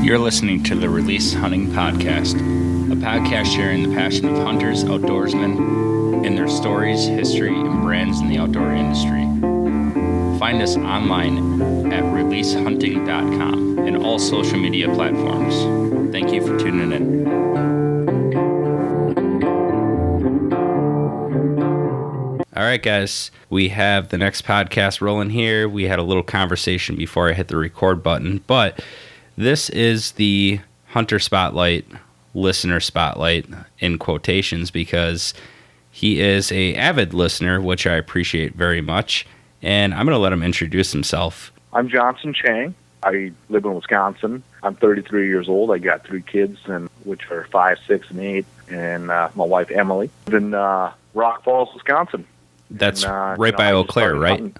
You're listening to the Release Hunting Podcast, a podcast sharing the passion of hunters, outdoorsmen, and their stories, history, and brands in the outdoor industry. Find us online at releasehunting.com and all social media platforms. Thank you for tuning in. All right, guys, we have the next podcast rolling here. We had a little conversation before I hit the record button, but this is the Hunter Spotlight, Listener Spotlight in quotations, because he is an avid listener, which I appreciate very much, and I'm going to let him introduce himself. I'm Chang. I live in Wisconsin. I'm 33 years old. I got 3 kids, which are 5, 6, and 8, and my wife, Emily. I live in Rock Falls, Wisconsin. That's right by Eau Claire, right? Hunting.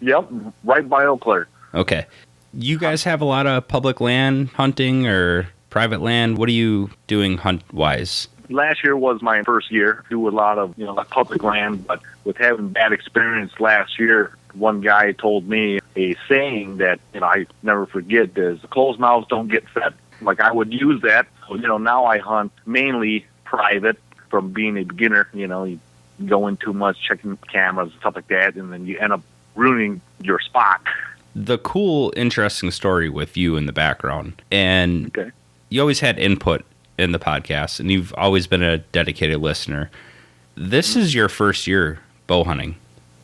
Yep, right by Eau Claire. Okay. You guys have a lot of public land hunting or private land. What are you doing hunt-wise? Last year was my first year. Do a lot of, like public land, but with having bad experience last year, one guy told me a saying that, I never forget is, closed mouths don't get fed. Like, I would use that. So, now I hunt mainly private from being a beginner. You go in too much, checking cameras and stuff like that, and then you end up ruining your spot. The cool, interesting story with you in the background, and you always had input in the podcast, and you've always been a dedicated listener. This is your first year bow hunting.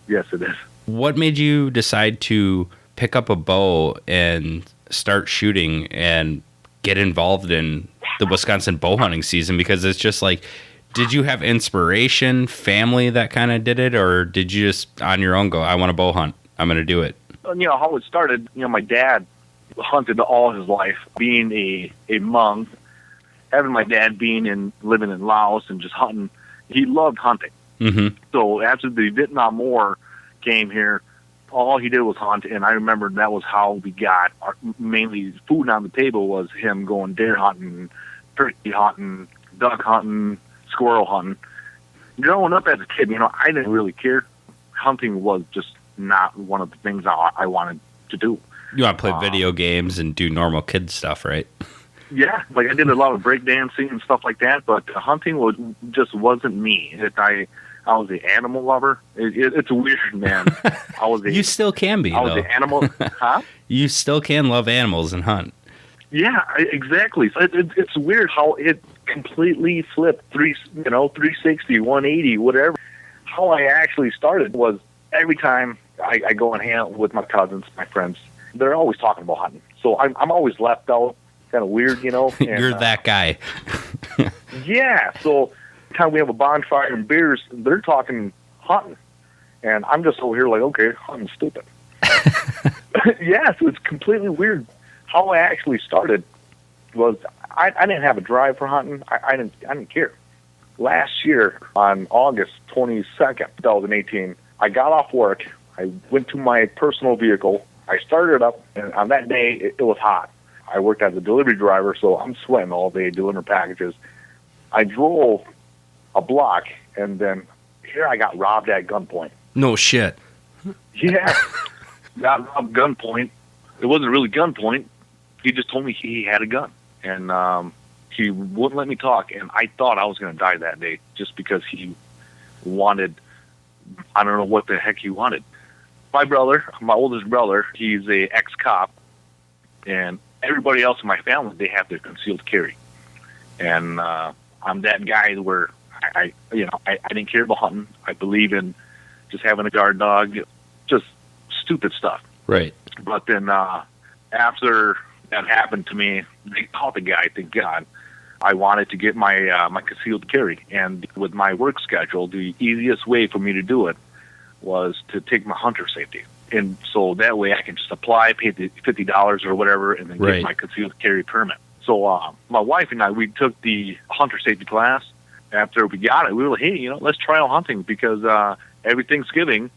Yes, it is. What made you decide to pick up a bow and start shooting and get involved in the Wisconsin bow hunting season? Because it's just like, did you have inspiration, family that kind of did it, or did you just on your own go, I want to bow hunt, I'm going to do it? How it started, my dad hunted all his life, being a Hmong, having my dad living in Laos and just hunting. He loved hunting. Mm-hmm. So after the Vietnam War came here, all he did was hunt, and I remember that was how we got mainly food on the table was him going deer hunting, turkey hunting, duck hunting, squirrel hunting. Growing up as a kid, I didn't really care. Hunting was just not one of the things I wanted to do. You want to play video games and do normal kid stuff, right? Yeah, like I did a lot of breakdancing and stuff like that, but hunting just wasn't me. I was an animal lover. It's weird, man. You still can be, I was an animal, huh? You still can love animals and hunt. Yeah, exactly. So it's weird how it completely flipped 360, 180, whatever. How I actually started was every time I go and hang out with my cousins, my friends, they're always talking about hunting. So I'm always left out, kind of weird, And, you're that guy. Yeah. So every time we have a bonfire and beers, they're talking hunting. And I'm just over here like, okay, hunting's stupid. Yeah, so it's completely weird. How I actually started was I didn't have a drive for hunting. I didn't care. Last year, on August 22nd, 2018, I got off work. I went to my personal vehicle. I started it up, and on that day, it was hot. I worked as a delivery driver, so I'm sweating all day delivering packages. I drove a block, and then here I got robbed at gunpoint. No shit. Yeah. Got robbed gunpoint. It wasn't really gunpoint. He just told me he had a gun, and he wouldn't let me talk, and I thought I was going to die that day just because he wanted, I don't know what the heck he wanted. My brother, my oldest brother, he's a ex-cop, and everybody else in my family, they have their concealed carry. And I'm that guy where I didn't care about hunting. I believe in just having a guard dog, just stupid stuff. Right. But then after that happened to me, they caught the guy, thank God. I wanted to get my my concealed carry, and with my work schedule, the easiest way for me to do it was to take my hunter safety, and so that way I can just apply, pay the $50 or whatever, and then get my concealed carry permit. So my wife and I, we took the hunter safety class. After we got it, we were like, hey, let's try out hunting because every Thanksgiving